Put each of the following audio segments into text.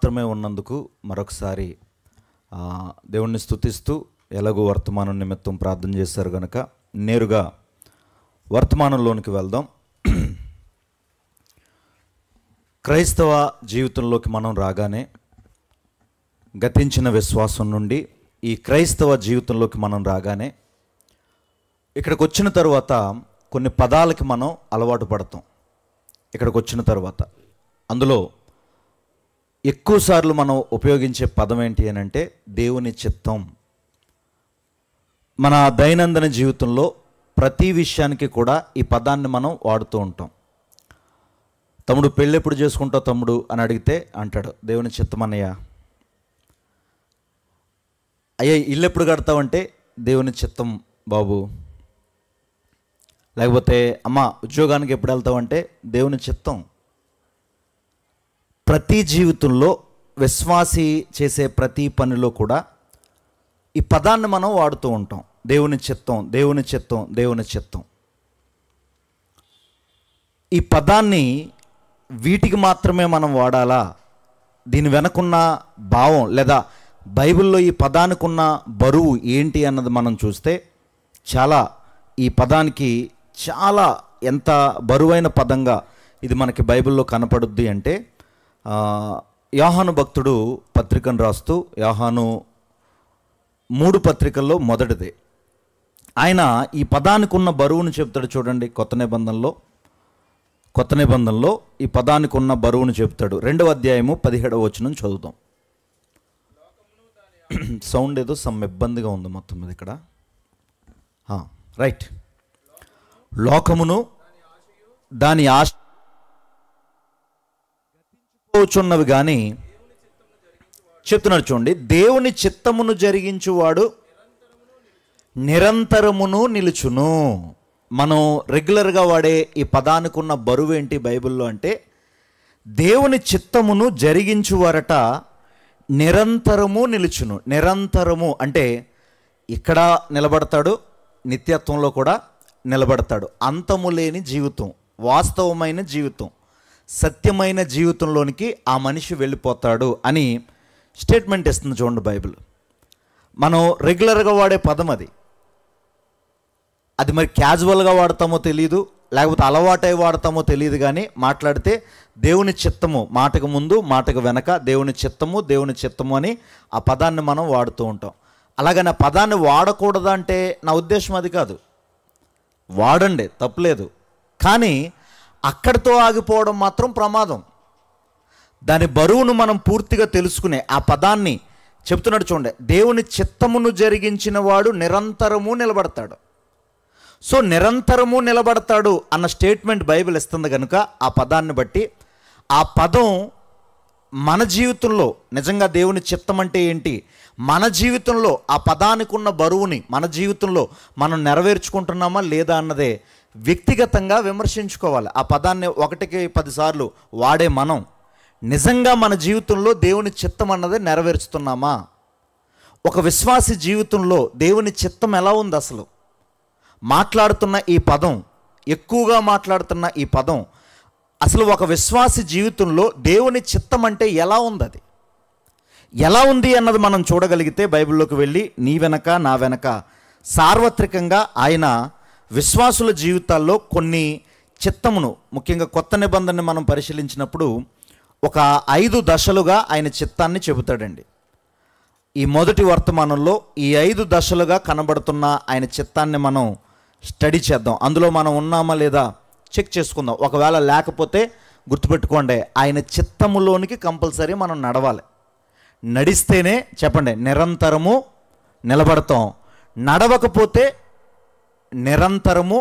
మాత్రమే ఉన్నందుకు మరొకసారి దేవుణ్ణి స్తుతిస్తూ ఎలాగో వర్తమానం నిమిత్తం ప్రార్థన చేశారు కనుక నేరుగా వర్తమానంలోనికి వెళ్దాం. క్రైస్తవ జీవితంలోకి మనం రాగానే గతించిన విశ్వాసం నుండి ఈ క్రైస్తవ జీవితంలోకి మనం రాగానే ఇక్కడికి వచ్చిన తర్వాత కొన్ని పదాలకి మనం అలవాటు పడతాం. ఇక్కడికి వచ్చిన తర్వాత అందులో ఎక్కువసార్లు మనం ఉపయోగించే పదం ఏంటి అని అంటే దేవుని చిత్తం. మన దైనందిన జీవితంలో ప్రతి విషయానికి కూడా ఈ పదాన్ని మనం వాడుతూ ఉంటాం. తమ్ముడు పెళ్ళి ఎప్పుడు చేసుకుంటావు తమ్ముడు అని అడిగితే అంటాడు దేవుని చిత్తం అన్నయ్య. అయ్యా ఇల్లు ఎప్పుడు కడతావంటే దేవుని చిత్తం బాబు. లేకపోతే అమ్మ ఉద్యోగానికి ఎప్పుడు వెళ్తావంటే దేవుని చిత్తం. ప్రతి జీవితంలో విశ్వాసి చేసే ప్రతి పనిలో కూడా ఈ పదాన్ని మనం వాడుతూ ఉంటాం. దేవుని చిత్తం, దేవుని చిత్తం, దేవుని చిత్తం. ఈ పదాన్ని వీటికి మాత్రమే మనం వాడాలా? దీని వెనకున్న భావం లేదా బైబిల్లో ఈ పదానికి ఉన్న బరువు ఏంటి అన్నది మనం చూస్తే ఈ పదానికి చాలా ఎంత బరువైన పదంగా ఇది మనకి బైబిల్లో కనపడుద్ది అంటే యోహాను భక్తుడు పత్రికను రాస్తూ యోహాను 3 పత్రికల్లో మొదటిది ఆయన ఈ పదానికి ఉన్న బరువును చెప్తాడు. చూడండి కొత్త నిబంధనలో ఈ పదానికి ఉన్న బరువును చెప్తాడు. 2వ అధ్యాయము 17వ వచనం చదువుదాం. సౌండ్ ఏదో ఇబ్బందిగా ఉంది మొత్తం మీద ఇక్కడ. రైట్. లోకమును దాని ఆశ గతించిపోచున్నవి కానీ చెప్తున్నాడు చూడండి, దేవుని చిత్తమును జరిగించువాడు నిరంతరమును నిలుచును. మనం రెగ్యులర్గా వాడే ఈ పదానికి ఉన్న బరువు ఏంటి బైబిల్లో అంటే దేవుని చిత్తమును జరిగించువారట నిరంతరము నిలుచును. నిరంతరము అంటే ఇక్కడ నిలబడతాడు, నిత్యత్వంలో కూడా నిలబడతాడు. అంతము లేని జీవితం, వాస్తవమైన జీవితం, సత్యమైన జీవితంలోనికి ఆ మనిషి వెళ్ళిపోతాడు అని స్టేట్మెంట్ ఇస్తుంది చూడండి బైబిల్. మనం రెగ్యులర్గా వాడే పదం అది మరి క్యాజువల్గా వాడతామో తెలియదు, లేకపోతే అలవాటై వాడతామో తెలియదు, కానీ మాట్లాడితే దేవుని చిత్తము మాటకు ముందు మాటకు వెనక దేవుని చిత్తము అని ఆ పదాన్ని మనం వాడుతూ ఉంటాం. అలాగని ఆ పదాన్ని వాడకూడదా అంటే నా ఉద్దేశం అది కాదు. వాడండి, తప్పులేదు. కానీ అక్కడితో ఆగిపోవడం మాత్రం ప్రమాదం. దాని బరువును మనం పూర్తిగా తెలుసుకునే ఆ పదాన్ని చెప్తున్నాడు చూడండి, దేవుని చిత్తమును జరిగించిన వాడు నిరంతరము నిలబడతాడు. సో నిరంతరము నిలబడతాడు అన్న స్టేట్మెంట్ బైబిల్ ఇస్తుంది కనుక ఆ పదాన్ని బట్టి ఆ పదం మన జీవితంలో నిజంగా దేవుని చిత్తం అంటే ఏంటి, మన జీవితంలో ఆ పదానికి ఉన్న బరువుని మన జీవితంలో మనం నెరవేర్చుకుంటున్నామా లేదా అన్నదే వ్యక్తిగతంగా విమర్శించుకోవాలి. ఆ పదాన్ని 1కి 10 సార్లు వాడే మనం నిజంగా మన జీవితంలో దేవుని చిత్తం అన్నదే నెరవేర్చుతున్నామా? ఒక విశ్వాసి జీవితంలో దేవుని చిత్తం ఎలా ఉంది? అసలు మాట్లాడుతున్న ఈ పదం, ఎక్కువగా మాట్లాడుతున్న ఈ పదం అసలు ఒక విశ్వాసి జీవితంలో దేవుని చిత్తం అంటే ఎలా ఉంది, అది ఎలా ఉంది అన్నది మనం చూడగలిగితే బైబిల్లోకి వెళ్ళి నీ వెనక నా వెనక సార్వత్రికంగా ఆయన విశ్వాసుల జీవితాల్లో కొన్ని చిత్తమును, ముఖ్యంగా కొత్త నిబంధనని మనం పరిశీలించినప్పుడు ఒక 5 దశలుగా ఆయన చిత్తాన్ని చెబుతాడండి. ఈ మొదటి వర్తమానంలో ఈ 5 దశలుగా కనబడుతున్న ఆయన చిత్తాన్ని మనం స్టడీ చేద్దాం. అందులో మనం ఉన్నామా లేదా చెక్ చేసుకుందాం. ఒకవేళ లేకపోతే గుర్తుపెట్టుకోండి, ఆయన చిత్తములోనికి కంపల్సరీ మనం నడవాలి. నడిస్తేనే చెప్పండి నిరంతరము నిలబడతాం. నడవకపోతే నిరంతరము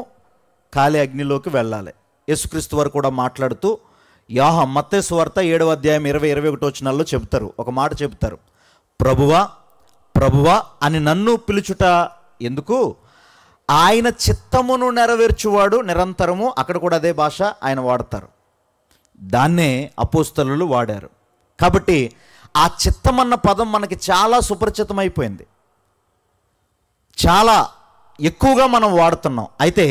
కాలి అగ్నిలోకి వెళ్ళాలి. యేసుక్రీస్తు వారు కూడా మాట్లాడుతూ మత్తయి సువార్త 7వ అధ్యాయం 20-21 వచనాల్లో చెబుతారు, ఒక మాట చెబుతారు, ప్రభువా ప్రభువా అని నన్ను పిలుచుట ఎందుకు? ఆయన చిత్తమును నెరవేర్చువాడు నిరంతరము. అక్కడ కూడా అదే భాష ఆయన వాడతారు. దాన్నే అపోస్తలులు వాడారు. కాబట్టి ఆ చిత్తం అన్న పదం మనకి చాలా సుపరిచితమైపోయింది, చాలా ఎక్కువగా మనం వాడుతున్నాం. అయితే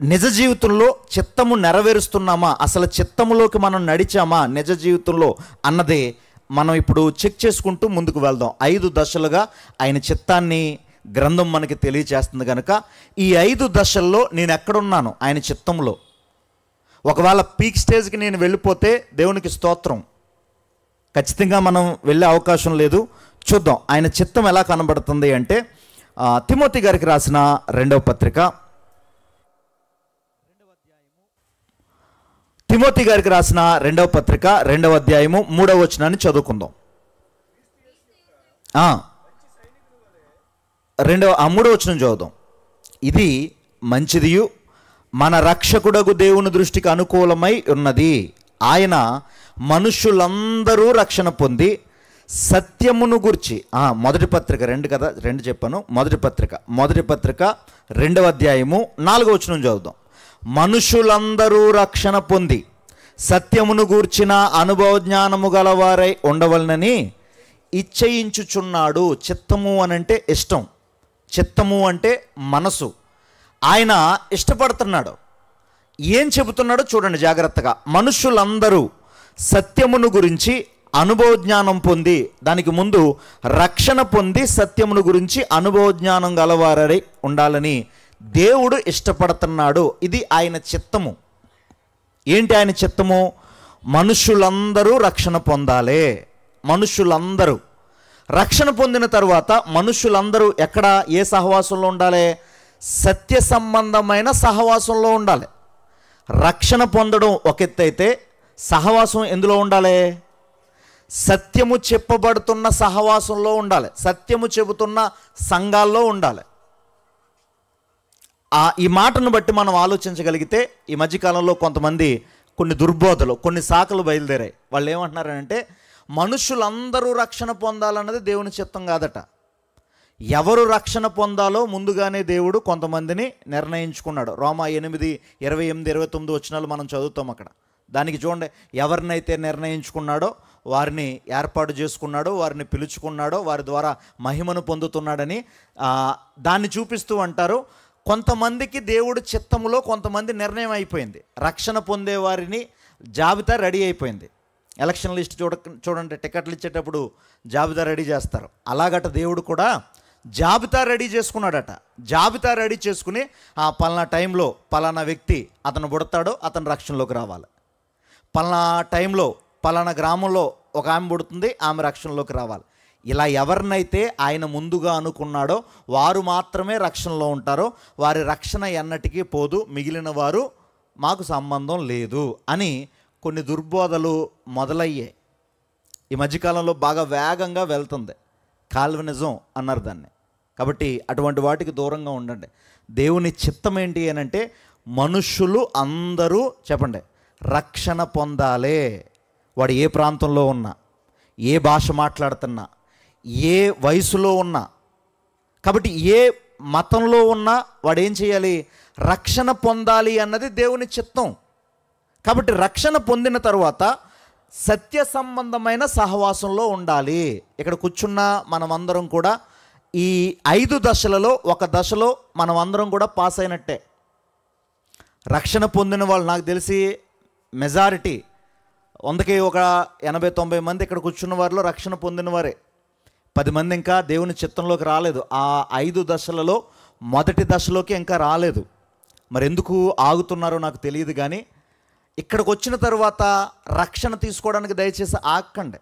నిజ జీవితంలో చిత్తము నెరవేరుస్తున్నామా, అసలు చిత్తములోకి మనం నడిచామా నిజ జీవితంలో అన్నదే మనం ఇప్పుడు చెక్ చేసుకుంటూ ముందుకు వెళ్దాం. 5 దశలుగా ఆయన చిత్తాన్ని గ్రంథం మనకి తెలియచేస్తుంది కనుక ఈ 5 దశల్లో నేను ఎక్కడున్నాను ఆయన చిత్తంలో. ఒకవేళ పీక్ స్టేజ్కి నేను వెళ్ళిపోతే దేవునికి స్తోత్రం, ఖచ్చితంగా మనం వెళ్ళే అవకాశం లేదు. చూద్దాం ఆయన చిత్తం ఎలా కనబడుతుంది అంటే తిమోతి గారికి రాసిన 2వ పత్రిక, తిమోతి గారికి రాసిన 2వ పత్రిక 2వ అధ్యాయము 3వ వచనాన్ని చదువుకుందాం. 3వ వచనం చదువుదాం. ఇది మంచిదియు మన రక్షకుడగు దేవుని దృష్టికి అనుకూలమై ఉన్నది. ఆయన మనుషులందరూ రక్షణ పొంది సత్యమును గురించి. మొదటి పత్రిక 2 కదా, 2 చెప్పాను. మొదటి పత్రిక 2వ అధ్యాయము 4వ వచనం చదువుదాం. మనుషులందరూ రక్షణ పొంది సత్యమును గూర్చిన అనుభవ జ్ఞానము గలవారై ఉండవలనని ఇచ్చయించుచున్నాడు. చిత్తము అనంటే ఇష్టం, చిత్తము అంటే మనసు. ఆయన ఇష్టపడుతున్నాడు. ఏం చెబుతున్నాడో చూడండి జాగ్రత్తగా. మనుషులందరూ సత్యమును గురించి అనుభవ జ్ఞానం పొంది, దానికి ముందు రక్షణ పొంది సత్యమును గురించి అనుభవ జ్ఞానం గలవారై ఉండాలని దేవుడు ఇష్టపడుతున్నాడు. ఇది ఆయన చిత్తము. ఏంటి ఆయన చిత్తము? మనుషులందరూ రక్షణ పొందాలి. మనుషులందరూ రక్షణ పొందిన తరువాత మనుషులందరూ ఎక్కడ, ఏ సహవాసంలో ఉండాలి? సత్య సంబంధమైన సహవాసంలో ఉండాలి. రక్షణ పొందడం ఒక ఎత్తు అయితే సహవాసం ఎందులో ఉండాలి? సత్యము చెప్పబడుతున్న సహవాసంలో ఉండాలి, సత్యము చెబుతున్న సంఘాల్లో ఉండాలి. ఈ మాటను బట్టి మనం ఆలోచించగలిగితే ఈ మధ్యకాలంలో కొంతమంది కొన్ని దుర్బోధలు, కొన్ని శాఖలు బయలుదేరాయి. వాళ్ళు ఏమంటున్నారంటే మనుషులందరూ రక్షణ పొందాలన్నది దేవుని చిత్తం కాదట. ఎవరు రక్షణ పొందాలో ముందుగానే దేవుడు కొంతమందిని నిర్ణయించుకున్నాడు. రోమా 8, 28, 29 వచనాలు మనం చదువుతాం అక్కడ. దానికి చూడండి, ఎవరినైతే నిర్ణయించుకున్నాడో వారిని ఏర్పాటు చేసుకున్నాడో, వారిని పిలుచుకున్నాడో, వారి ద్వారా మహిమను పొందుతున్నాడని దాన్ని చూపిస్తూ అంటారు. కొంతమందికి దేవుడు చిత్తములో కొంతమంది నిర్ణయం అయిపోయింది. రక్షణ పొందే వారిని జాబితా రెడీ అయిపోయింది. ఎలక్షన్ లిస్ట్ చూడండి, టికెట్లు ఇచ్చేటప్పుడు జాబితా రెడీ చేస్తారు. అలాగట దేవుడు కూడా జాబితా రెడీ చేసుకున్నాడట. జాబితా రెడీ చేసుకుని పలానా టైంలో పలానా వ్యక్తి అతను పుడతాడో అతను రక్షణలోకి రావాలి, పలానా టైంలో పలానా గ్రామంలో ఒక ఆమె పుడుతుంది, ఆమె రక్షణలోకి రావాలి. ఇలా ఎవరినైతే ఆయన ముందుగా అనుకున్నాడో వారు మాత్రమే రక్షణలో ఉంటారో, వారి రక్షణ ఎన్నటికీ పోదు, మిగిలిన వారు మాకు సంబంధం లేదు అని కొన్ని దుర్బోధలు మొదలయ్యాయి. ఈ మధ్యకాలంలో బాగా వేగంగా వెళ్తుంది. కాల్వినిజం అన్నారు దాన్ని. కాబట్టి అటువంటి వాటికి దూరంగా ఉండండి. దేవుని చిత్తం ఏంటి అని అంటే మనుషులు అందరూ చెప్పండి రక్షణ పొందాలే. వాడు ఏ ప్రాంతంలో ఉన్నా, ఏ భాష మాట్లాడుతున్నా, ఏ వయసులో ఉన్నా, కాబట్టి ఏ మతంలో ఉన్నా వాడు ఏం చేయాలి? రక్షణ పొందాలి అన్నది దేవుని చిత్తం. కాబట్టి రక్షణ పొందిన తరువాత సత్య సంబంధమైన సహవాసంలో ఉండాలి. ఇక్కడ కూర్చున్న మనమందరం కూడా ఈ 5 దశలలో ఒక దశలో మనమందరం కూడా పాస్ అయినట్టే. రక్షణ పొందిన వాళ్ళు నాకు తెలిసి మెజారిటీ 100కి ఒక 80-90 మంది ఇక్కడ కూర్చున్న వారిలో రక్షణ పొందిన వారే. 10 మంది ఇంకా దేవుని చిత్తంలోకి రాలేదు. ఆ 5 దశలలో మొదటి దశలోకి ఇంకా రాలేదు. మరి ఎందుకు ఆగుతున్నారో నాకు తెలియదు. కానీ ఇక్కడికి వచ్చిన తర్వాత రక్షణ తీసుకోవడానికి దయచేసి ఆగకండి.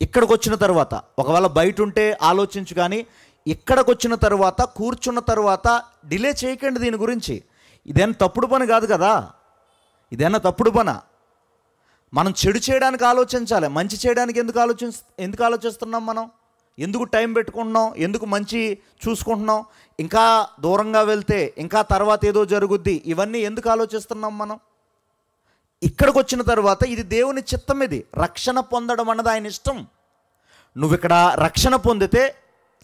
ఇక్కడికి వచ్చిన తర్వాత ఒకవేళ బయట ఉంటే ఆలోచించు, కానీ ఇక్కడికి వచ్చిన తర్వాత కూర్చున్న తర్వాత డిలే చేయకండి దీని గురించి. ఇదేనా తప్పుడు పని కాదు కదా, ఇదేనా తప్పుడు పని? మనం చెడు చేయడానికి ఆలోచించాలి, మంచి చేయడానికి ఎందుకు ఆలోచిస్తున్నాం? మనం ఎందుకు టైం పెట్టుకుంటున్నాం? ఎందుకు మంచి చూసుకుంటున్నాం? ఇంకా దూరంగా వెళ్తే ఇంకా తర్వాత ఏదో జరుగుద్ది, ఇవన్నీ ఎందుకు ఆలోచిస్తున్నాం మనం? ఇక్కడికి వచ్చిన తర్వాత ఇది దేవుని చిత్తం. ఇది రక్షణ పొందడం అన్నది ఆయన ఇష్టం. నువ్వు ఇక్కడ రక్షణ పొందితే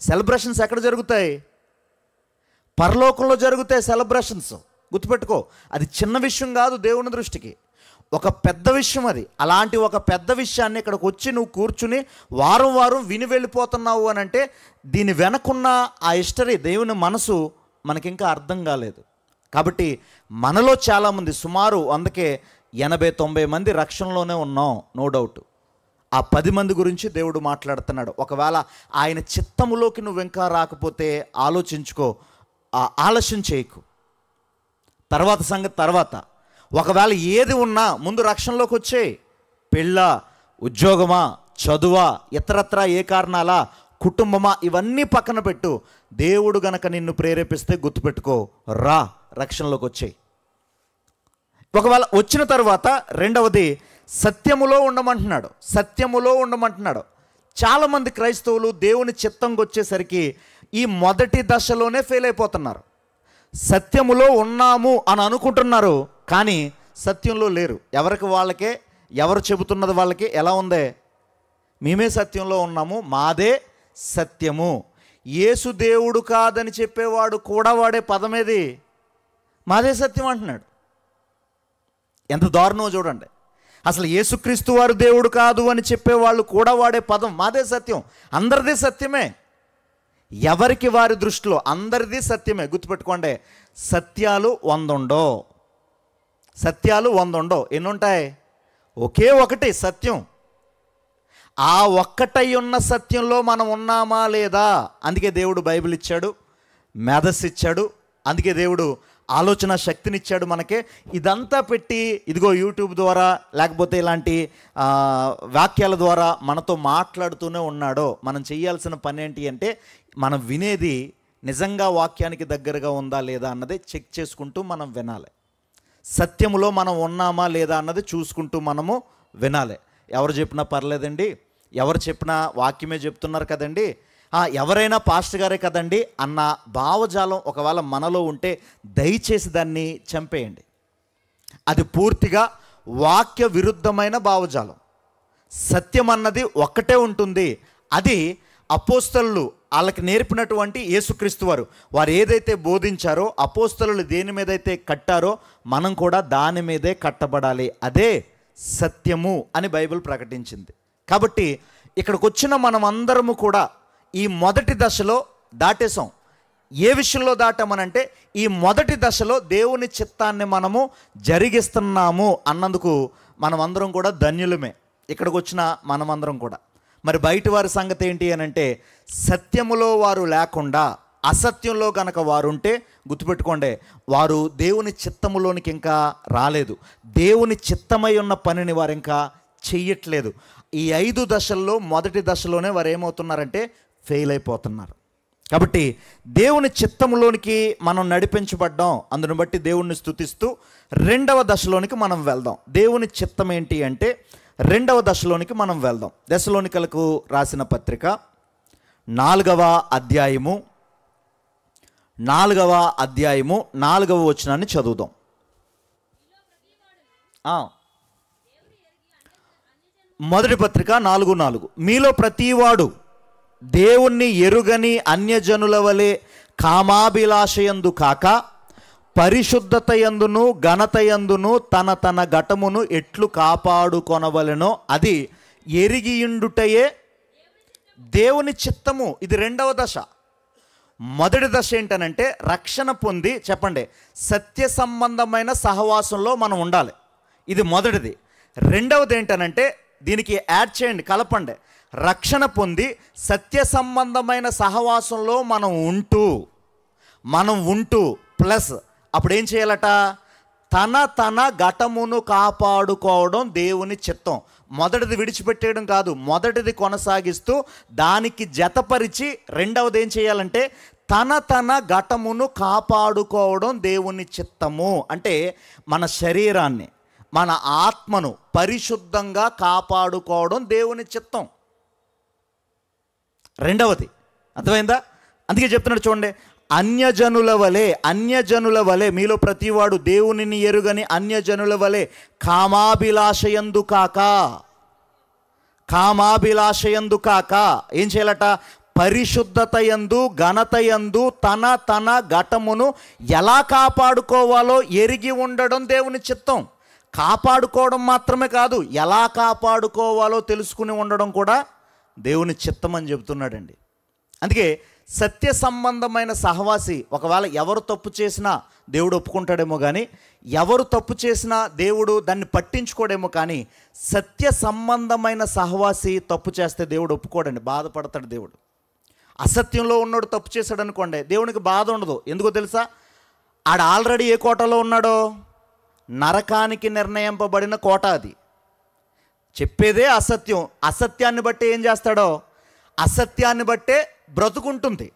సెలబ్రేషన్స్ ఎక్కడ జరుగుతాయి? పరలోకంలో జరుగుతాయి సెలబ్రేషన్స్. గుర్తుపెట్టుకో, అది చిన్న విషయం కాదు దేవుని దృష్టికి, ఒక పెద్ద విషయం అది. అలాంటి ఒక పెద్ద విషయాన్ని ఇక్కడికి వచ్చి నువ్వు కూర్చుని వారం వారం విని వెళ్ళిపోతున్నావు అని అంటే దీని వెనకున్న ఆ హిస్టరీ, దేవుని మనసు మనకింకా అర్థం కాలేదు. కాబట్టి మనలో చాలామంది సుమారు 100కి 80-90 మంది రక్షణలోనే ఉన్నాం, నో డౌట్. ఆ 10 మంది గురించి దేవుడు మాట్లాడుతున్నాడు. ఒకవేళ ఆయన చిత్తములోకి నువ్వు ఇంకా రాకపోతే ఆలోచించుకో, ఆలస్యం చేయకు. తర్వాత సంగతి తర్వాత. ఒకవేళ ఏది ఉన్నా ముందు రక్షణలోకి వచ్చే. పెళ్ళ, ఉద్యోగమా, చదువా, ఇతరత్రా ఏ కారణాలా, కుటుంబమా, ఇవన్నీ పక్కన పెట్టు. దేవుడు గనక నిన్ను ప్రేరేపిస్తే గుర్తుపెట్టుకో, రా, రక్షణలోకి వచ్చేయి. ఒకవేళ వచ్చిన తర్వాత రెండవది సత్యములో ఉండమంటున్నాడు. సత్యములో ఉండమంటున్నాడు. చాలామంది క్రైస్తవులు దేవుని చిత్తంకి వచ్చేసరికి ఈ మొదటి దశలోనే ఫెయిల్ అయిపోతున్నారు. సత్యములో ఉన్నాము అని అనుకుంటున్నారు, కానీ సత్యంలో లేరు. ఎవరికి వాళ్ళకే, ఎవరు చెబుతున్నది వాళ్ళకి ఎలా ఉందే, మేమే సత్యంలో ఉన్నాము, మాదే సత్యము. యేసు దేవుడు కాదని చెప్పేవాడు కూడా వాడే పదమేది, మాదే సత్యం అంటున్నాడు. ఎంత దారుణమో చూడండి. అసలు యేసుక్రీస్తు వారు దేవుడు కాదు అని చెప్పేవాళ్ళు కూడా వాడే పదం మాదే సత్యం. అందరిది సత్యమే, ఎవరికి వారి దృష్టిలో అందరిది సత్యమే. గుర్తుపెట్టుకోండి, సత్యాలు 100 ఉండవు. సత్యాలు 100 ఉండవు. ఎన్ని ఉంటాయి? ఒకే ఒకటి సత్యం. ఆ ఒక్కటై ఉన్న సత్యంలో మనం ఉన్నామా లేదా? అందుకే దేవుడు బైబిల్ ఇచ్చాడు, మేధస్సు ఇచ్చాడు, అందుకే దేవుడు ఆలోచన శక్తినిచ్చాడు మనకే. ఇదంతా పెట్టి ఇదిగో యూట్యూబ్ ద్వారా లేకపోతే ఇలాంటి వాక్యాల ద్వారా మనతో మాట్లాడుతూనే ఉన్నాడో. మనం చేయాల్సిన పని ఏంటి అంటే, మనం వినేది నిజంగా వాక్యానికి దగ్గరగా ఉందా లేదా అన్నది చెక్ చేసుకుంటూ మనం వినాలి. సత్యములో మనం ఉన్నామా లేదా అన్నది చూసుకుంటూ మనము వినాలి. ఎవరు చెప్పినా పర్లేదండి, ఎవరు చెప్పినా వాక్యమే చెప్తున్నారు కదండి, ఎవరైనా పాస్టర్ గారే కదండి అన్న భావజాలం ఒకవేళ మనలో ఉంటే దయచేసి దాన్ని చంపేయండి. అది పూర్తిగా వాక్య విరుద్ధమైన భావజాలం. సత్యం అన్నది ఒక్కటే ఉంటుంది. అది అపోస్తలులు వాళ్ళకి నేర్పినటువంటి యేసుక్రీస్తు వారు ఏదైతే బోధించారో, అపోస్తలులు దేని మీదైతే కట్టారో మనం కూడా దాని మీదే కట్టబడాలి. అదే సత్యము అని బైబిల్ ప్రకటించింది. కాబట్టి ఇక్కడికి వచ్చిన మనం అందరము కూడా ఈ మొదటి దశలో దాటేసాం. ఏ విషయంలో దాటామనంటే, ఈ మొదటి దశలో దేవుని చిత్తాన్ని మనము జరిగిస్తున్నాము అన్నందుకు మనమందరం కూడా ధన్యులమే. ఇక్కడికి వచ్చిన మనమందరం కూడా. మరి బయట వారి సంగతి ఏంటి అని అంటే, సత్యములో వారు లేకుండా అసత్యంలో కనుక వారు ఉంటే గుర్తుపెట్టుకోండి, వారు దేవుని చిత్తములోనికి ఇంకా రాలేదు. దేవుని చిత్తమై ఉన్న పనిని వారు ఇంకా చెయ్యట్లేదు. ఈ 5 దశల్లో మొదటి దశలోనే వారు ఏమవుతున్నారంటే ఫెయిల్ అయిపోతున్నారు. కాబట్టి దేవుని చిత్తములోనికి మనం నడిపించబడ్డాం. అందుని బట్టి దేవుణ్ణి స్తుతిస్తూ రెండవ దశలోనికి మనం వెళ్దాం. దేవుని చిత్తం ఏంటి అంటే రెండవ దశలోనికి మనం వెళ్దాం. దశలోనికలకు రాసిన పత్రిక 4వ అధ్యాయము 4వ వచనాన్ని చదువుదాం. మొదటి పత్రిక 4:4. మీలో ప్రతివాడు దేవుణ్ణి ఎరుగని అన్యజనుల వలె కామాభిలాషయందు కాక పరిశుద్ధతయందును ఘనతయందును తన ఘటమును ఎట్లు కాపాడుకొనవలెనో అది ఎరిగియుండుటయే దేవుని చిత్తము. ఇది రెండవ దశ. మొదటి దశ ఏంటనంటే రక్షణ పొంది, చెప్పండి, సత్య సంబంధమైన సహవాసంలో మనం ఉండాలి. ఇది మొదటిది. రెండవది ఏంటనంటే, దీనికి యాడ్ చేయండి, కలపండి. రక్షణ పొంది సత్య సంబంధమైన సహవాసంలో మనం ఉంటూ ప్లస్ అప్పుడు ఏం చేయాలట? తన ఘటమును కాపాడుకోవడం దేవుని చిత్తం. మొదటిది విడిచిపెట్టేయడం కాదు, మొదటిది కొనసాగిస్తూ దానికి జతపరిచి రెండవది ఏం చేయాలంటే తన ఘటమును కాపాడుకోవడం దేవుని చిత్తము. అంటే మన శరీరాన్ని, మన ఆత్మను పరిశుద్ధంగా కాపాడుకోవడం దేవుని చిత్తం. రెండవది అర్థమైందా? అందుకే చెప్తున్నాడు చూడండి, అన్యజనుల వలె మీలో ప్రతివాడు దేవునిని ఎరుగని అన్యజనుల వలె కామాభిలాషయందు కాక ఏం చేయాలట? పరిశుద్ధతయందు ఘనతయందు తన ఘటమును ఎలా కాపాడుకోవాలో ఎరిగి ఉండడం దేవుని చిత్తం. కాపాడుకోవడం మాత్రమే కాదు, ఎలా కాపాడుకోవాలో తెలుసుకుని ఉండడం కూడా దేవుని చిత్తం అని చెబుతున్నాడండి. అందుకే సత్య సంబంధమైన సహవాసి ఒకవేళ ఎవరు తప్పు చేసినా దేవుడు ఒప్పుకుంటాడేమో కానీ, ఎవరు తప్పు చేసినా దేవుడు దాన్ని పట్టించుకోడేమో కానీ, సత్య సంబంధమైన సహవాసి తప్పు చేస్తే దేవుడు ఒప్పుకోడండి, బాధపడతాడు దేవుడు. అసత్యంలో ఉన్నోడు తప్పు చేశాడు అనుకోండి, దేవునికి బాధ ఉండదు. ఎందుకో తెలుసా? ఆడ ఆల్రెడీ ఏ కోటలో ఉన్నాడో, నరకానికి నిర్ణయింపబడిన కోట అది. చెప్పేదే అసత్యం, అసత్యాన్ని బట్టి ఏం చేస్తాడో, అసత్యాన్ని బట్టే బ్రతుకుంటుంది.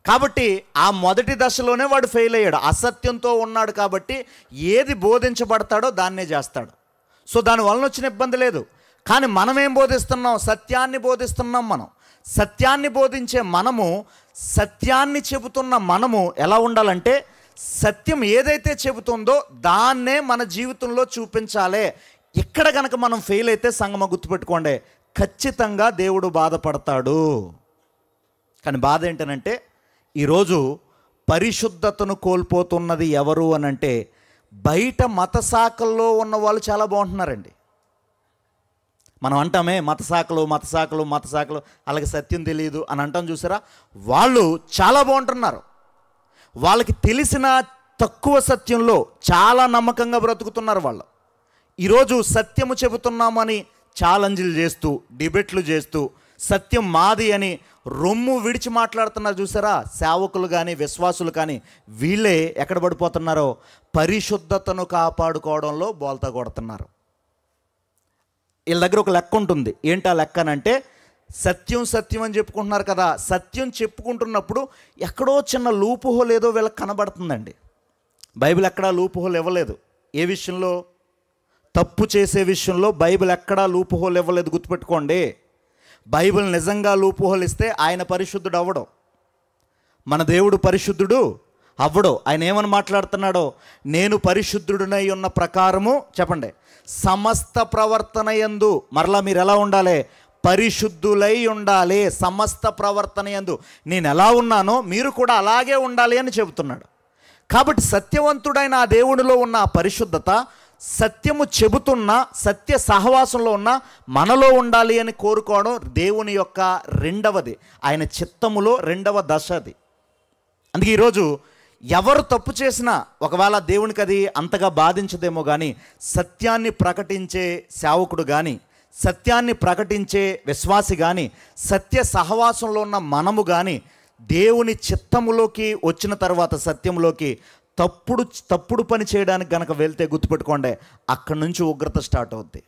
కాబట్టి ఆ మొదటి దశలోనే వాడు ఫెయిల్ అయ్యాడు. అసత్యంతో ఉన్నాడు కాబట్టి ఏది బోధించబడతాడో దాన్నే చేస్తాడు. సో దానివల్ల వచ్చిన ఇబ్బంది లేదు. కానీ మనం ఏం బోధిస్తున్నాం? సత్యాన్ని బోధిస్తున్నాం. మనం సత్యాన్ని బోధించే మనము, సత్యాన్ని చెబుతున్న మనము ఎలా ఉండాలంటే, సత్యం ఏదైతే చెబుతుందో దాన్నే మన జీవితంలో చూపించాలి. ఇక్కడ కనుక మనం ఫెయిల్ అయితే సంగమ గుర్తుపెట్టుకోండి, ఖచ్చితంగా దేవుడు బాధపడతాడు. కానీ బాధ ఏంటనంటే, ఈరోజు పరిశుద్ధతను కోల్పోతున్నది ఎవరు అనంటే, బయట మత శాఖల్లో ఉన్న వాళ్ళు చాలా బాగుంటున్నారండి. మనం అంటామే మత శాఖలు అలాగే సత్యం తెలియదు అని అంటాం చూసారా, వాళ్ళు చాలా బాగుంటున్నారు. వాళ్ళకి తెలిసిన తక్కువ సత్యంలో చాలా నమ్మకంగా బ్రతుకుతున్నారు వాళ్ళు. ఈరోజు సత్యము చెబుతున్నామని ఛాలెంజ్లు చేస్తూ, డిబేట్లు చేస్తూ, సత్యం మాది అని రొమ్ము విడిచి మాట్లాడుతున్నారు చూసారా, సేవకులు కానీ విశ్వాసులు కానీ, వీళ్ళే ఎక్కడ పడిపోతున్నారో, పరిశుద్ధతను కాపాడుకోవడంలో బోల్తా కొడుతున్నారు. వీళ్ళ దగ్గర ఒక లెక్క ఉంటుంది. ఏంటా లెక్క అంటే, సత్యం అని చెప్పుకుంటున్నారు కదా, సత్యం చెప్పుకుంటున్నప్పుడు ఎక్కడో చిన్న లూపు హోల్ ఏదో వీళ్ళకి కనబడుతుందండి. బైబిల్ ఎక్కడా లూపు హోల్ ఇవ్వలేదు. ఏ విషయంలో? తప్పు చేసే విషయంలో బైబిల్ ఎక్కడా లూపు హోల్ ఇవ్వలేదు, గుర్తుపెట్టుకోండి. బైబిల్ నిజంగా లూపు హోల్ ఇస్తే ఆయన పరిశుద్ధుడు అవ్వడం, మన దేవుడు పరిశుద్ధుడు అవ్వడు. ఆయన ఏమని మాట్లాడుతున్నాడో, నేను పరిశుద్ధుడినై ఉన్న ప్రకారము, చెప్పండి, సమస్త ప్రవర్తన యందు, మరలా మీరు ఎలా ఉండాలి? పరిశుద్ధులై ఉండాలి. సమస్త ప్రవర్తన యందు నేను ఎలా ఉన్నానో మీరు కూడా అలాగే ఉండాలి అని చెబుతున్నాడు. కాబట్టి సత్యవంతుడైన ఆ దేవుడిలో ఉన్న ఆ పరిశుద్ధత, సత్యము చెబుతున్న, సత్య సహవాసంలో ఉన్న మనలో ఉండాలి అని కోరుకోవడం దేవుని యొక్క రెండవది, ఆయన చిత్తములో రెండవ దశ అది. అందుకే ఈరోజు ఎవరు తప్పు చేసినా, ఒకవేళ దేవునికి అది అంతగా బాధించదేమో కానీ, సత్యాన్ని ప్రకటించే సేవకుడు కానీ, సత్యాన్ని ప్రకటించే విశ్వాసి కానీ, సత్య సహవాసంలో ఉన్న మనము కానీ, దేవుని చిత్తములోకి వచ్చిన తర్వాత సత్యంలోకి తప్పుడు పని చేయడానికి గనక వెళ్తే గుర్తుపెట్టుకోండి, అక్కడి నుంచి ఉగ్రత స్టార్ట్ అవుద్ది.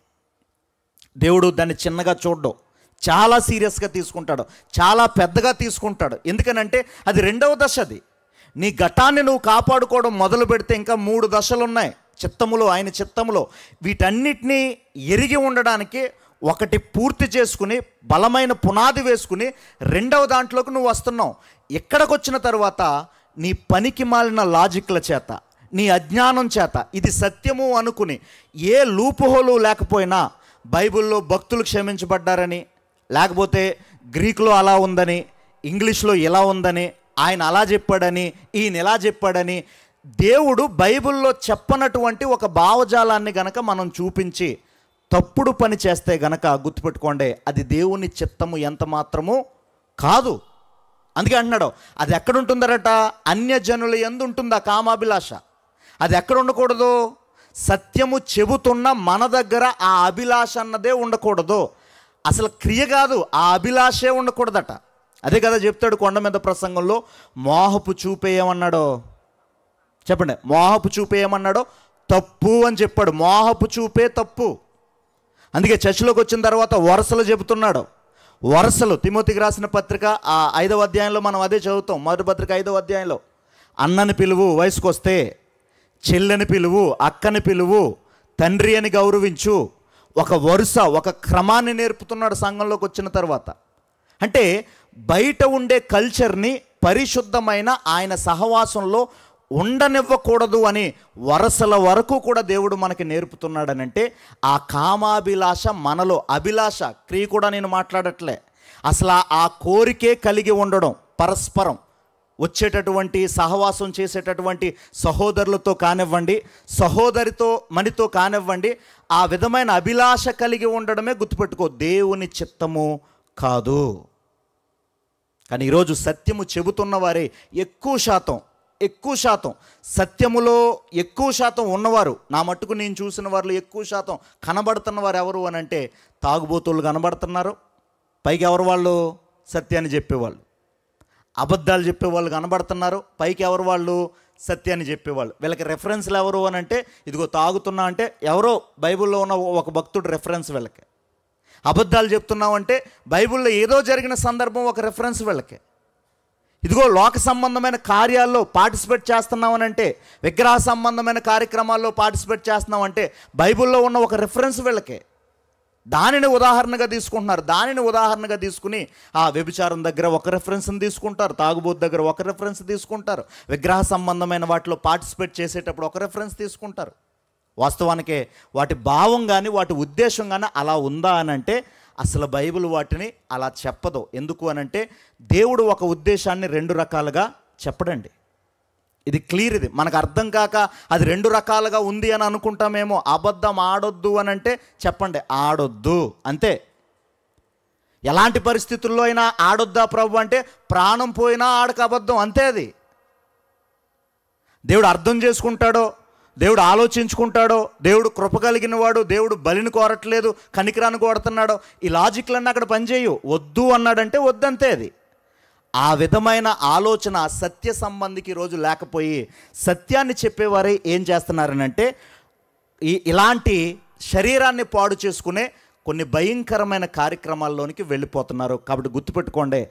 దేవుడు దాన్ని చిన్నగా చూడడం, చాలా సీరియస్గా తీసుకుంటాడు, చాలా పెద్దగా తీసుకుంటాడు. ఎందుకనంటే అది రెండవ దశ. అది నీ ఘటాన్ని నువ్వు కాపాడుకోవడం మొదలు పెడితే ఇంకా 3 దశలు ఉన్నాయి చిత్తములో, ఆయన చిత్తములో. వీటన్నిటినీ ఎరిగి ఉండడానికి ఒకటి పూర్తి చేసుకుని, బలమైన పునాది వేసుకుని, రెండవ దాంట్లోకి నువ్వు వస్తున్నావు. ఇక్కడికి వచ్చిన తర్వాత నీ పనికి మాలిన లాజిక్ల చేత, నీ అజ్ఞానం చేత ఇది సత్యము అనుకుని, ఏ లూపుహోలు లేకపోయినా బైబిల్లో భక్తులు క్షమించబడ్డారని, లేకపోతే గ్రీకులో అలా ఉందని, ఇంగ్లీష్లో ఇలా ఉందని, ఆయన అలా చెప్పాడని, ఈయన ఇలా చెప్పాడని, దేవుడు బైబిల్లో చెప్పనటువంటి ఒక భావజాలాన్ని గనక మనం చూపించి తప్పుడు పని చేస్తే గనక గుర్తుపెట్టుకోండి, అది దేవుని చిత్తము ఎంత మాత్రము కాదు. అందుకే అంటున్నాడు, అది ఎక్కడ ఉంటుందరట? అన్యజనుల యందు ఉంటుంది ఆ కామాభిలాష. అది ఎక్కడ ఉండకూడదు? సత్యము చెబుతున్న మన దగ్గర ఆ అభిలాష అన్నదే ఉండకూడదు. అసలు క్రియ కాదు, ఆ అభిలాషే ఉండకూడదట. అదే కదా చెప్తాడు కొండ మీద ప్రసంగంలో, మోహపు చూపేయమన్నాడో, చెప్పండి, మోహపు చూపేయమన్నాడో తప్పు అని చెప్పాడు. మోహపు చూపే తప్పు. అందుకే చర్చిలోకి వచ్చిన తర్వాత వరుసలు చెబుతున్నాడు. వరుసలు, తిమోతికి రాసిన పత్రిక 5వ అధ్యాయంలో మనం అదే చదువుతాం. మొదటి పత్రిక 5వ అధ్యాయంలో, అన్నని పిలువు వయసుకు వస్తే, చెల్లెని పిలువు, అక్కని పిలువు, తండ్రి అని గౌరవించు. ఒక వరుస, ఒక క్రమాన్ని నేర్పుతున్నాడు సంఘంలోకి వచ్చిన తర్వాత. అంటే బయట ఉండే కల్చర్ని పరిశుద్ధమైన ఆయన సహవాసంలో ఉండనివ్వకూడదు అని వరసల వరకు కూడా దేవుడు మనకి నేర్పుతున్నాడనంటే, ఆ కామాభిలాష మనలో, అభిలాష క్రియ కూడా నేను మాట్లాడట్లే, అసలు ఆ కోరికే కలిగి ఉండడం, పరస్పరం వచ్చేటటువంటి సహవాసం చేసేటటువంటి సహోదరులతో కానివ్వండి, సహోదరితో మనతో కానివ్వండి, ఆ విధమైన అభిలాష కలిగి ఉండడమే గుర్తుపెట్టుకో దేవుని చిత్తము కాదు. కానీ ఈరోజు సత్యము చెబుతున్న వారే ఎక్కువ శాతం సత్యములో ఎక్కువ శాతం ఉన్నవారు, నా మట్టుకు నేను చూసిన వారిలో ఎక్కువ శాతం కనబడుతున్న వారు ఎవరు అని అంటే తాగుబోతులు కనబడుతున్నారు. పైకి ఎవరు వాళ్ళు? సత్యాన్ని చెప్పేవాళ్ళు. అబద్ధాలు చెప్పేవాళ్ళు కనబడుతున్నారు. పైకి ఎవరు వాళ్ళు? సత్యాన్ని చెప్పేవాళ్ళు. వీళ్ళకి రెఫరెన్స్లు ఎవరు అని అంటే ఇదిగో తాగుతున్నా అంటే ఎవరో బైబిల్లో ఉన్న ఒక భక్తుడు రెఫరెన్స్ వీళ్ళకి. అబద్ధాలు చెప్తున్నావు అంటే బైబిల్లో ఏదో జరిగిన సందర్భం ఒక రెఫరెన్స్ వీళ్ళకి. ఇదిగో లోక సంబంధమైన కార్యాల్లో పార్టిసిపేట్ చేస్తున్నామనంటే, విగ్రహ సంబంధమైన కార్యక్రమాల్లో పార్టిసిపేట్ చేస్తున్నామంటే బైబిల్లో ఉన్న ఒక రెఫరెన్స్ వీళ్ళకి. దానిని ఉదాహరణగా తీసుకుంటున్నారు. దానిని ఉదాహరణగా తీసుకుని ఆ వ్యభిచారం దగ్గర ఒక రెఫరెన్స్ని తీసుకుంటారు, తాగుబోతు దగ్గర ఒక రెఫరెన్స్ తీసుకుంటారు, విగ్రహ సంబంధమైన వాటిలో పార్టిసిపేట్ చేసేటప్పుడు ఒక రెఫరెన్స్ తీసుకుంటారు. వాస్తవానికి వాటి భావం కానీ వాటి ఉద్దేశం కానీ అలా ఉందా అని అంటే అసలు బైబిల్ వాటిని అలా చెప్పదు. ఎందుకు అనంటే దేవుడు ఒక ఉద్దేశాన్ని రెండు రకాలుగా చెప్పడండి. ఇది క్లియర్. ఇది మనకు అర్థం కాక అది రెండు రకాలుగా ఉంది అని అనుకుంటామేమో. అబద్ధం ఆడొద్దు అని అంటే చెప్పండి, ఆడొద్దు అంతే. ఎలాంటి పరిస్థితుల్లో అయినా ఆడొద్దా ప్రభు అంటే ప్రాణం పోయినా ఆడక అబద్ధం అంతే. అది దేవుడు అర్థం చేసుకుంటాడో, దేవుడు ఆలోచించుకుంటాడో, దేవుడు కృప కలిగిన వాడు, దేవుడు బలిని కోరట్లేదు కనికరాన్ని కోరుతున్నాడో, ఈ లాజిక్లన్నీ అక్కడ పనిచేయు. వద్దు అన్నాడంటే వద్దంతే. అది ఆ విధమైన ఆలోచన సత్య సంబంధికి ఈరోజు లేకపోయి సత్యాన్ని చెప్పేవారే ఏం చేస్తున్నారనంటే ఇలాంటి శరీరాన్ని పాడు చేసుకునే కొన్ని భయంకరమైన కార్యక్రమాల్లోనికి వెళ్ళిపోతున్నారు. కాబట్టి గుర్తుపెట్టుకోండి,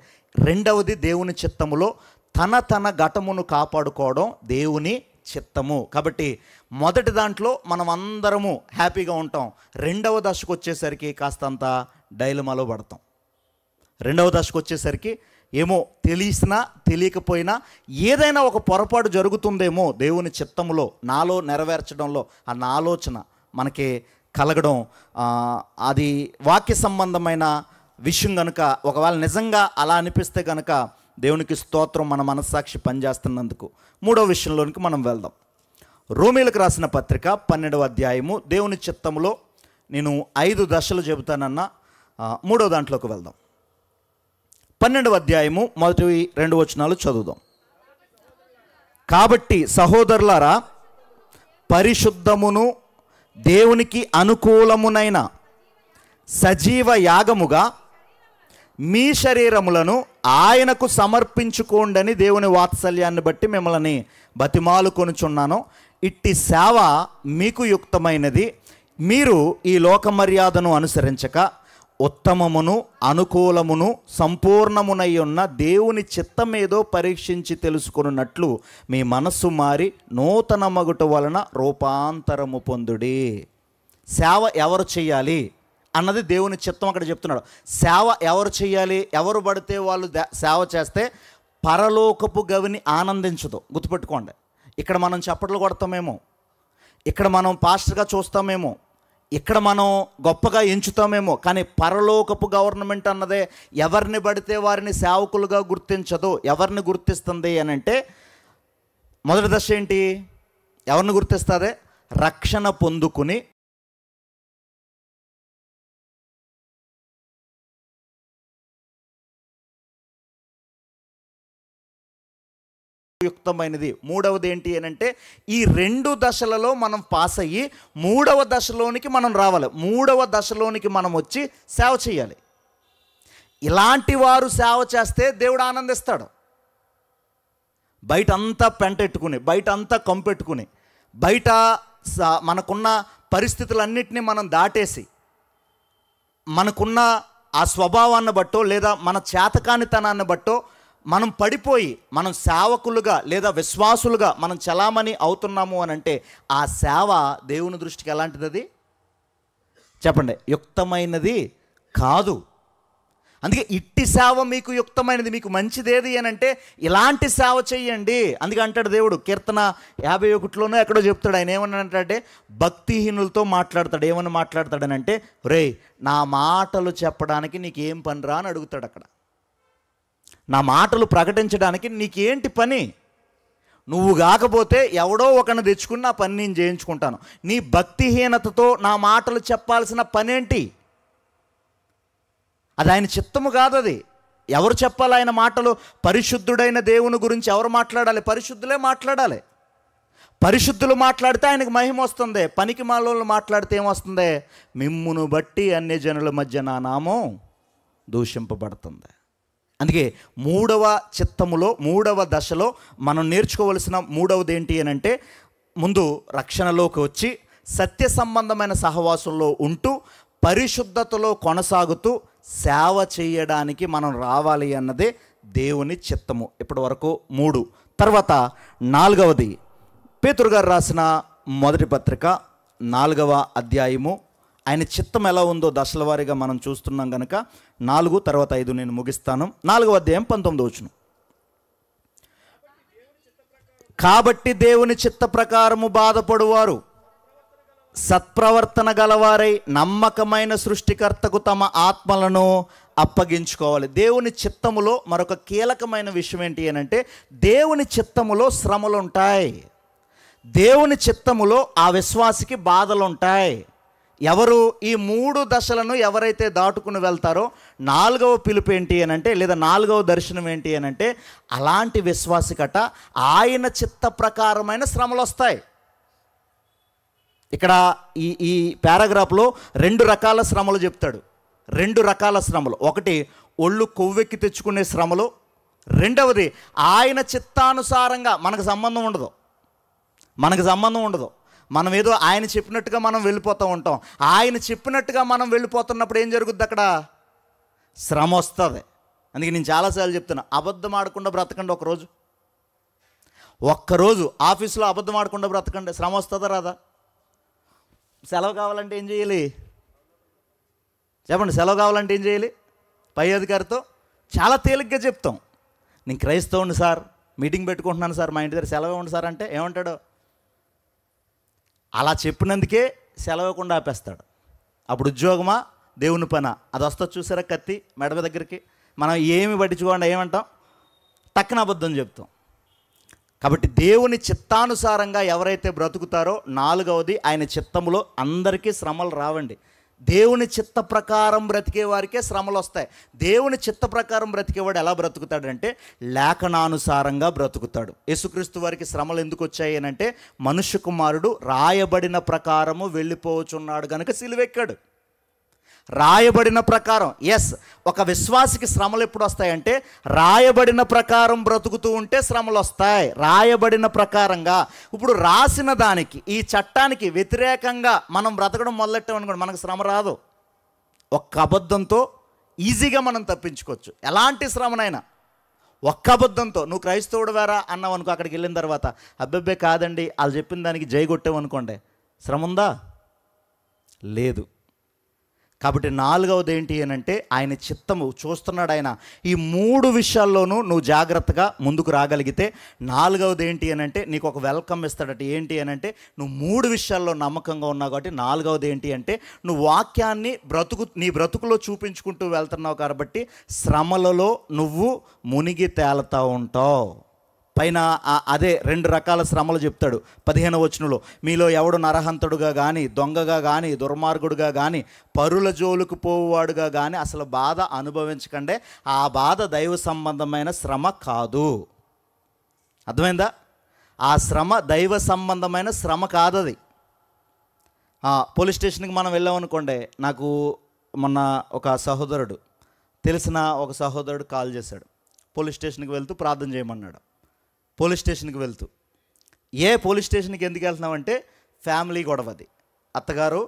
రెండవది దేవుని చిత్తములో తన ఘటమును కాపాడుకోవడం దేవుని చిత్తము. కాబట్టి మొదటి దాంట్లో మనం అందరము హ్యాపీగా ఉంటాం. రెండవ దశకు వచ్చేసరికి కాస్తంత డైలమాలో పడతాం. రెండవ దశకు వచ్చేసరికి ఏమో తెలిసినా తెలియకపోయినా ఏదైనా ఒక పొరపాటు జరుగుతుందేమో దేవుని చిత్తములో నాలో నెరవేర్చడంలో అన్న ఆలోచన మనకి కలగడం, అది వాక్య సంబంధమైన విషయం కనుక ఒకవేళ నిజంగా అలా అనిపిస్తే కనుక దేవునికి స్తోత్రం, మన మనస్సాక్షి పనిచేస్తున్నందుకు. మూడో విషయంలోనికి మనం వెళ్దాం. రోమీలకు రాసిన పత్రిక 12వ అధ్యాయము. దేవుని చిత్తములో నేను 5 దశలు చెబుతానన్న మూడో దాంట్లోకి వెళ్దాం. 12వ అధ్యాయము మొదటి 2 వచనాలు చదువుదాం. కాబట్టి సహోదరులారా, పరిశుద్ధమును దేవునికి అనుకూలమునైన సజీవ యాగముగా మీ శరీరములను ఆయనకు సమర్పించుకోండని దేవుని వాత్సల్యాన్ని బట్టి మిమ్మల్ని బతిమాలుకొనుచున్నాను. ఇట్టి సేవ మీకు యుక్తమైనది. మీరు ఈ లోక మర్యాదను అనుసరించక ఉత్తమమును అనుకూలమును సంపూర్ణమునై ఉన్న దేవుని చిత్తమేదో పరీక్షించి తెలుసుకున్నట్లు మీ మనస్సు మారి నూతన మగుట వలన రూపాంతరము పొందుడి. సేవ ఎవరు చేయాలి అన్నది దేవుని చిత్తం అక్కడ చెప్తున్నాడు. సేవ ఎవరు చేయాలి? ఎవరు పడితే వాళ్ళు సేవ చేస్తే పరలోకపు గవిని ఆనందించదు. గుర్తుపెట్టుకోండి. ఇక్కడ మనం చప్పట్లు కొడతామేమో, ఇక్కడ మనం పాస్టర్గా చూస్తామేమో, ఇక్కడ మనం గొప్పగా ఎంచుతామేమో, కానీ పరలోకపు గవర్నమెంట్ అన్నదే ఎవరిని పడితే వారిని సేవకులుగా గుర్తించదు. ఎవరిని గుర్తిస్తుంది అని అంటే మొదటి దశ ఏంటి? ఎవరిని గుర్తిస్తుంది? రక్షణ పొందుకుని యుక్తమైనది. మూడవది ఏంటి అని అంటే ఈ 2 దశలలో మనం పాస్ అయ్యి 3వ దశలోనికి మనం రావాలి. 3వ దశలోనికి మనం వచ్చి సేవ చేయాలి. ఇలాంటి వారు సేవ చేస్తే దేవుడు ఆనందిస్తాడు. బయట అంతా పెంటెట్టుకుని, బయట అంతా కంపెట్టుకుని, బయట మనకున్న పరిస్థితులన్నిటినీ మనం దాటేసి మనకున్న ఆ స్వభావాన్ని బట్టో లేదా మన చేతకానితనాన్ని బట్టో మనం పడిపోయి మనం సేవకులుగా లేదా విశ్వాసులుగా మనం చలామణి అవుతున్నాము అని అంటే ఆ సేవ దేవుని దృష్టికి ఎలాంటిది? అది చెప్పండి, యుక్తమైనది కాదు. అందుకే ఇట్టి సేవ మీకు యుక్తమైనది, మీకు మంచిదేది అని అంటే ఇలాంటి సేవ చెయ్యండి. అందుకే అంటాడు దేవుడు కీర్తన 51లోనే ఎక్కడో చెప్తాడు. ఆయన ఏమన్నా అంటే భక్తిహీనులతో మాట్లాడతాడు. ఏమని మాట్లాడతాడనంటే, రే నా మాటలు చెప్పడానికి నీకేం పని రా అని అడుగుతాడు. అక్కడ నా మాటలు ప్రకటించడానికి నీకేంటి పని? నువ్వు కాకపోతే ఎవడో ఒకరిని తెచ్చుకుని నా పని నేను చేయించుకుంటాను. నీ భక్తిహీనతతో నా మాటలు చెప్పాల్సిన పనేంటి? అది ఆయన చిత్తము కాదు. అది ఎవరు చెప్పాలి ఆయన మాటలు? పరిశుద్ధుడైన దేవుని గురించి ఎవరు మాట్లాడాలి? పరిశుద్ధులే మాట్లాడాలి. పరిశుద్ధులు మాట్లాడితే ఆయనకు మహిమ వస్తుంది. పనికి మాలోళ్ళు మాట్లాడితే ఏమొస్తుంది? మిమ్మును బట్టి అన్యజనుల మధ్య నా నామం దూషింపబడుతుంది. అందుకే మూడవ దశలో మనం నేర్చుకోవలసిన మూడవది ఏంటి అని అంటే, ముందు రక్షణలోకి వచ్చి సత్య సంబంధమైన సహవాసంలో ఉంటూ పరిశుద్ధతలో కొనసాగుతూ సేవ చేయడానికి మనం రావాలి అన్నదే దేవుని చిత్తము. ఇప్పటి వరకు 3. తర్వాత 4వది పేతురు గారు రాసిన మొదటి పత్రిక 4వ అధ్యాయము. ఆయన చిత్తం ఎలా ఉందో దశల వారీగా మనం చూస్తున్నాం కనుక 4 తర్వాత 5 నేను ముగిస్తాను. 4వ అధ్యాయం 19వ వచనం. కాబట్టి దేవుని చిత్త ప్రకారము బాధపడువారు సత్ప్రవర్తన గలవారై నమ్మకమైన సృష్టికర్తకు తమ ఆత్మలను అప్పగించుకోవాలి. దేవుని చిత్తములో మరొక కీలకమైన విషయం ఏంటి అని అంటే, దేవుని చిత్తములో శ్రమలు ఉంటాయి. దేవుని చిత్తములో ఆ విశ్వాసికి బాధలు ఉంటాయి. ఎవరు ఈ 3 దశలను ఎవరైతే దాటుకుని వెళ్తారో 4వ పిలుపు ఏంటి అని అంటే, లేదా 4వ దర్శనం ఏంటి అని అంటే, అలాంటి విశ్వాసికట ఆయన చిత్త ప్రకారమైన శ్రమలు వస్తాయి. ఇక్కడ ఈ పారాగ్రాఫ్లో 2 రకాల శ్రమలు చెప్తాడు. 2 రకాల శ్రమలు. ఒకటి ఒళ్ళు కొవ్వెక్కి తెచ్చుకునే శ్రమలు. రెండవది ఆయన చిత్తానుసారంగా మనకు సంబంధం ఉండదు. మనం ఏదో ఆయన చెప్పినట్టుగా మనం వెళ్ళిపోతూ ఉంటాం. ఆయన చెప్పినట్టుగా మనం వెళ్ళిపోతున్నప్పుడు ఏం జరుగుద్ది? అక్కడ శ్రమ వస్తుంది. అందుకే నేను చాలాసార్లు చెప్తున్నా, అబద్ధం ఆడకుండా బ్రతకండి. ఒక్కరోజు ఆఫీస్లో అబద్ధం ఆడకుండా బ్రతకండి. శ్రమ వస్తుందా రాదా? సెలవు కావాలంటే ఏం చేయాలి? చెప్పండి. సెలవు కావాలంటే ఏం చేయాలి? పై అధికారితో చాలా తేలిగ్గా చెప్తాం. నేను క్రైస్తవుని సార్, మీటింగ్ పెట్టుకుంటున్నాను సార్, మా ఇంటి దగ్గర సెలవు ఇవ్వండి సార్ అంటే ఏమంటాడు? అలా చెప్పినందుకే సెలవు ఇవ్వకుండా ఆపేస్తాడు. అప్పుడు ఉద్యోగమా దేవుని పనా? అది వస్తుంది చూసారా, కత్తి మెడమ దగ్గరికి. మనం ఏమి పట్టించుకోండి ఏమంటాం? టక్కున అబద్ధం చెప్తాం. కాబట్టి దేవుని చిత్తానుసారంగా ఎవరైతే బ్రతుకుతారో, 4వది ఆయన చిత్తములో అందరికీ శ్రమలు రావండి. దేవుని చిత్త ప్రకారం బ్రతికే వారికే శ్రమలు వస్తాయి. దేవుని చిత్త ప్రకారం బ్రతికేవాడు ఎలా బ్రతుకుతాడంటే లేఖనానుసారంగా బ్రతుకుతాడు. యేసుక్రీస్తు వారికి శ్రమలు ఎందుకు వచ్చాయి అని అంటే, మనుష్య కుమారుడు రాయబడిన ప్రకారము వెళ్ళిపోవచ్చున్నాడు కనుక సిలువెక్కాడు. రాయబడిన ప్రకారం. ఒక విశ్వాసికి శ్రమలు ఎప్పుడు వస్తాయంటే, రాయబడిన ప్రకారం బ్రతుకుతూ ఉంటే శ్రమలు వస్తాయి. రాయబడిన ప్రకారంగా. ఇప్పుడు రాసిన దానికి, ఈ చట్టానికి వ్యతిరేకంగా మనం బ్రతకడం మొదలెట్టామనుకోండి, మనకు శ్రమ రాదు. ఒక్క అబద్ధంతో ఈజీగా మనం తప్పించుకోవచ్చు ఎలాంటి శ్రమనైనా. ఒక్క అబద్ధంతో నువ్వు క్రైస్తవుడు వేరా అన్నావు అనుకో, అక్కడికి వెళ్ళిన తర్వాత అబ్బెబ్బే కాదండి వాళ్ళు చెప్పిన దానికి జై కొట్టామనుకోండి, శ్రమ ఉందా? లేదు. కాబట్టి 4వది ఏంటి అని అంటే, ఆయన చిత్తము చూస్తున్నాడు ఆయన. ఈ 3 విషయాల్లోనూ నువ్వు జాగ్రత్తగా ముందుకు రాగలిగితే 4వది ఏంటి అని అంటే నీకు ఒక వెల్కమ్ ఇస్తాడట. ఏంటి అని అంటే, నువ్వు 3 విషయాల్లో నమ్మకంగా ఉన్నావు కాబట్టి 4వది ఏంటి అంటే, నువ్వు వాక్యాన్ని నీ బ్రతుకులో చూపించుకుంటూ వెళ్తున్నావు కాబట్టి శ్రమలలో నువ్వు మునిగి తేలుతూ ఉంటావు. పైన అదే 2 రకాల శ్రమలు చెప్తాడు 15వ వచనంలో. మీలో ఎవడు నరహంతుడుగా కానీ, దొంగగా కానీ, దుర్మార్గుడుగా కానీ, పరుల జోలుకు పోవువాడుగా కానీ అసలు బాధ అనుభవించకండే. ఆ బాధ దైవ సంబంధమైన శ్రమ కాదు. అర్థమైందా? ఆ శ్రమ దైవ సంబంధమైన శ్రమ కాదది. పోలీస్ స్టేషన్కి మనం వెళ్ళామనుకోండి, నాకు మొన్న తెలిసిన ఒక సహోదరుడు కాల్ చేశాడు. పోలీస్ స్టేషన్కి వెళ్తూ ప్రార్థన చేయమన్నాడు. పోలీస్ స్టేషన్కి వెళ్తూ, పోలీస్ స్టేషన్కి ఎందుకు వెళ్తున్నామంటే ఫ్యామిలీ గొడవది. అత్తగారు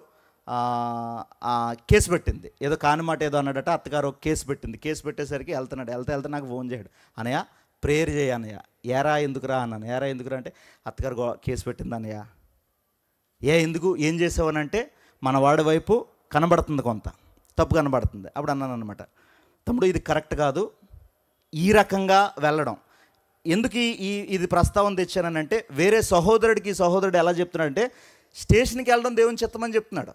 కేసు పెట్టింది, ఏదో కానిమాట ఏదో అన్నాడట. అత్తగారు కేసు పెట్టింది. కేసు పెట్టేసరికి వెళ్తే నాకు ఫోన్ చేయడు, అనయ్య ప్రేయర్ చేయ అన్నయ్య. ఏరా ఎందుకురా అన్నాను. ఏరా ఎందుకురా అంటే, అత్తగారు కేసు పెట్టింది అన్నయ్య. ఎందుకు ఏం చేసావనంటే, మన వాడి వైపు కనబడుతుంది, కొంత తప్పు కనబడుతుంది. అప్పుడు అన్నాను అనమాట, తమ్ముడు ఇది కరెక్ట్ కాదు ఈ రకంగా వెళ్ళడం. ఎందుకు ఇది ప్రస్తావన తెచ్చానంటే, వేరే సహోదరుడు ఎలా చెప్తున్నాడంటే, స్టేషన్కి వెళ్ళడం దేవుని చిత్తమని చెప్తున్నాడు.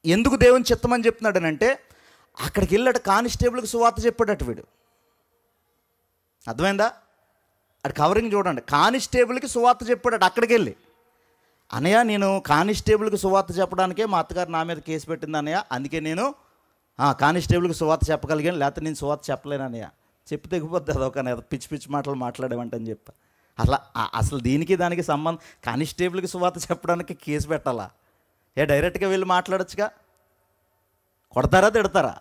ఎందుకు దేవుని చిత్తమని చెప్తున్నాడు అంటే, అక్కడికి వెళ్ళాడు కానిస్టేబుల్కి సువార్త చెప్పాడట వీడు. అర్థమైందా? అక్కడ కవరింగ్ చూడండి. కానిస్టేబుల్కి సువార్త చెప్పాడట అక్కడికి వెళ్ళి. అన్నయ్య నేను కానిస్టేబుల్కి సువార్త చెప్పడానికే మా అత్తగారు నా మీద కేసు పెట్టింది అన్నయ్య, అందుకే నేను కానిస్టేబుల్కి సువార్త చెప్పగలిగాను, లేకపోతే నేను సువార్త చెప్పలేనన్నయ్య. చెప్పి తెగిపోద్ది అదొక పిచ్చి పిచ్చి మాటలు మాట్లాడేవంటని చెప్పి. అసలు దీనికి దానికి సంబంధం. కానిస్టేబుల్కి సువార్త చెప్పడానికి కేసు పెట్టాలా? డైరెక్ట్గా వెళ్ళి మాట్లాడొచ్చుగా. కొడతారా తిడతారా?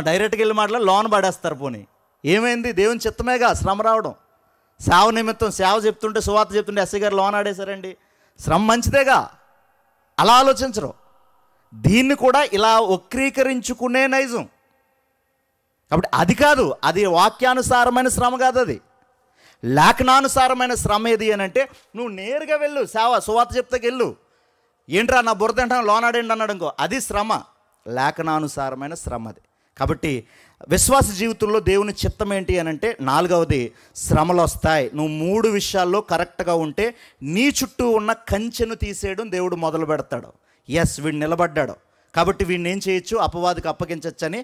డైరెక్ట్గా వెళ్ళి మాట్లాడి లోన పడేస్తారు. పోనీ ఏమైంది? దేవుని చిత్తమేగా శ్రమ రావడం. సేవ నిమిత్తం సేవ చెప్తుంటే, సువార్త చెప్తుంటే ఎస్ఐ గారు లోన ఆడేశారండి. శ్రమ మంచిదేగా, అలా ఆలోచించరు. దీన్ని కూడా ఇలా వక్రీకరించుకునే నైజం. కాబట్టి అది కాదు, అది వాక్యానుసారమైన శ్రమ కాదు, అది లేఖనానుసారమైన శ్రమ. ఏది అని అంటే, నువ్వు నేరుగా వెళ్ళు, సువార్త చెప్తాకి వెళ్ళు. ఏంట్రా నా బురద అంటాను లోనాడండి అన్నాడు అనుకో, అది శ్రమ, లేఖనానుసారమైన శ్రమ అది. కాబట్టి విశ్వాస జీవితంలో దేవుని చిత్తం ఏంటి అని అంటే, 4వది శ్రమలు వస్తాయి. నువ్వు 3 విషయాల్లో కరెక్ట్గా ఉంటే నీ చుట్టూ ఉన్న కంచెను తీసేయడం దేవుడు మొదలు పెడతాడు. వీడు నిలబడ్డాడు కాబట్టి వీడిని ఏం చేయొచ్చు, అపవాదికి అప్పగించచ్చని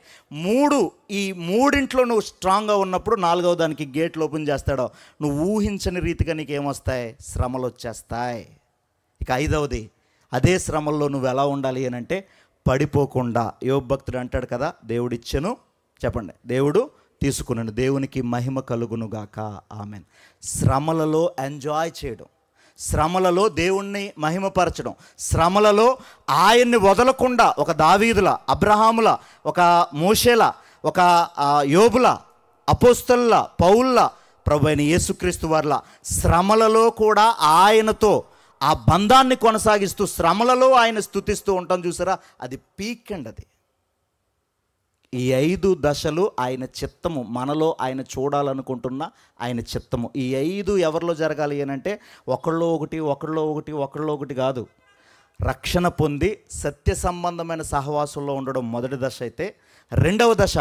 ఈ మూడింట్లో నువ్వు స్ట్రాంగ్గా ఉన్నప్పుడు 4వ దానికి గేట్లు ఓపెన్ చేస్తాడో. నువ్వు ఊహించని రీతిగా నీకేమొస్తాయి, శ్రమలు వచ్చేస్తాయి. ఇక 5వది, అదే శ్రమల్లో నువ్వు ఎలా ఉండాలి అని అంటే, పడిపోకుండా. యోబు భక్తుడు అంటాడు కదా, దేవుడిచ్చెను, చెప్పండి, దేవుడు తీసుకున్నాను, దేవునికి మహిమ కలుగునుగాక, ఆమెన్. శ్రమలలో ఎంజాయ్ చేయడం, శ్రమలలో దేవుణ్ణి మహిమపరచడం, శ్రమలలో ఆయన్ని వదలకుండా, ఒక దావీదుల, అబ్రహాముల, ఒక మోషేల, ఒక యోబుల, అపోస్తలుల, పౌల్ల, ప్రభువైన యేసుక్రీస్తు వారిల శ్రమలలో కూడా ఆయనతో ఆ బంధాన్ని కొనసాగిస్తూ శ్రమలలో ఆయన స్తుతిస్తూ ఉంటాం చూసారా, అది పీక్ అండి. అది ఈ 5 దశలు ఆయన చిత్తము, మనలో ఆయన చూడాలనుకుంటున్న ఆయన చిత్తము. ఈ 5 ఎవరిలో జరగాలి అని అంటే, ఒకళ్ళో ఒకటి కాదు. రక్షణ పొంది సత్య సంబంధమైన సహవాసంలో ఉండడం మొదటి దశ అయితే, 2వ దశ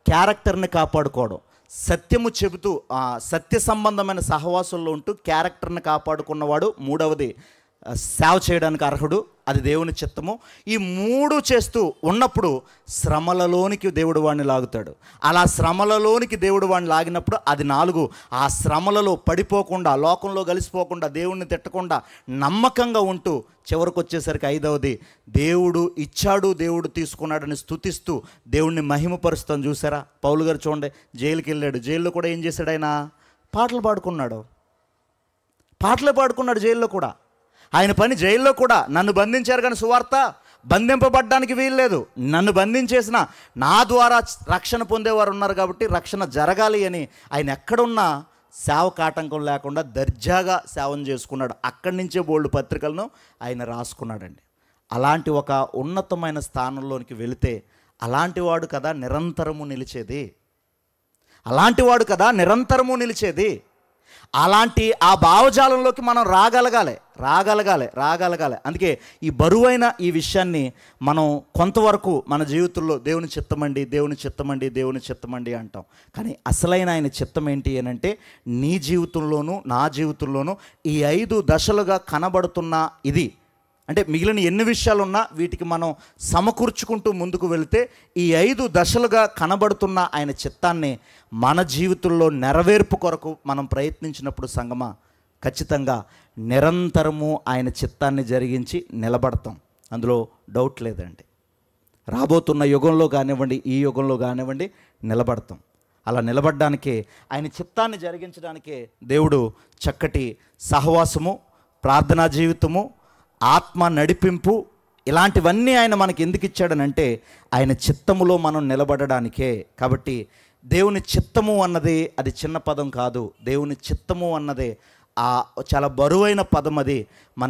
క్యారెక్టర్ని కాపాడుకోవడం. సత్యము చెబుతూ సత్య సంబంధమైన సహవాసంలో ఉంటూ క్యారెక్టర్ని కాపాడుకున్నవాడు 3వది సేవ చేయడానికి అర్హుడు, అది దేవుని చిత్తము. ఈ 3 చేస్తూ ఉన్నప్పుడు శ్రమలలోనికి దేవుడు వాడిని లాగుతాడు. అలా శ్రమలలోనికి దేవుడు వాడిని లాగినప్పుడు అది 4, ఆ శ్రమలలో పడిపోకుండా, లోకంలో కలిసిపోకుండా, దేవుణ్ణి తిట్టకుండా నమ్మకంగా ఉంటూ చివరికి వచ్చేసరికి 5వది, దేవుడు ఇచ్చాడు, దేవుడు తీసుకున్నాడని స్తుతిస్తూ దేవుణ్ణి మహిమపరుస్తాం చూసారా. పౌలు గారు చూడండి, జైలుకి వెళ్ళాడు, జైల్లో కూడా ఏం చేశాడు ఆయన, పాటలు పాడుకున్నాడు జైల్లో కూడా. ఆయన పని జైల్లో కూడా, నన్ను బంధించారు కానీ సువార్త బంధింపబడ్డానికి వీల్లేదు, నన్ను బంధించేసిన నా ద్వారా రక్షణ పొందేవారు ఉన్నారు కాబట్టి రక్షణ జరగాలి అని ఆయన ఎక్కడున్నా సేవకు ఆటంకం లేకుండా దర్జాగా సేవను చేసుకున్నాడు. అక్కడి నుంచే బోల్డ్ పత్రికలను ఆయన రాసుకున్నాడండి. అలాంటి ఒక ఉన్నతమైన స్థానంలోనికి వెళితే అలాంటి వాడు కదా నిరంతరము నిలిచేది. అలాంటి ఆ భావజాలంలోకి మనం రాగలగాలి. అందుకే ఈ బరువైన ఈ విషయాన్ని మనం కొంతవరకు మన జీవితంలో దేవుని చిత్తమండి అంటాం. కానీ అసలైన ఆయన చిత్తం ఏంటి అని అంటే, నీ జీవితంలోనూ నా జీవితంలోనూ ఈ 5 దశలుగా కనబడుతున్న ఇది అంటే, మిగిలిన ఎన్ని విషయాలున్నా వీటికి మనం సమకూర్చుకుంటూ ముందుకు వెళితే ఈ 5 దశలుగా కనబడుతున్న ఆయన చిత్తాన్ని మన జీవితంలో నెరవేర్పు కొరకు మనం ప్రయత్నించినప్పుడు సంగమా, ఖచ్చితంగా నిరంతరము ఆయన చిత్తాన్ని జరిగించి నిలబడతాం. అందులో డౌట్ లేదండి. రాబోతున్న యుగంలో కానివ్వండి, ఈ యుగంలో కానివ్వండి, నిలబడతాం. అలా నిలబడడానికే, ఆయన చిత్తాన్ని జరిగించడానికే దేవుడు చక్కటి సహవాసము, ప్రార్థనా జీవితము, ఆత్మ నడిపింపు, ఇలాంటివన్నీ ఆయన మనకి ఎందుకు ఇచ్చాడనంటే ఆయన చిత్తములో మనం నిలబడడానికే. కాబట్టి దేవుని చిత్తము అన్నది అది చిన్న పదం కాదు. దేవుని చిత్తము అన్నదే చాలా బరువైన పదం. అది మన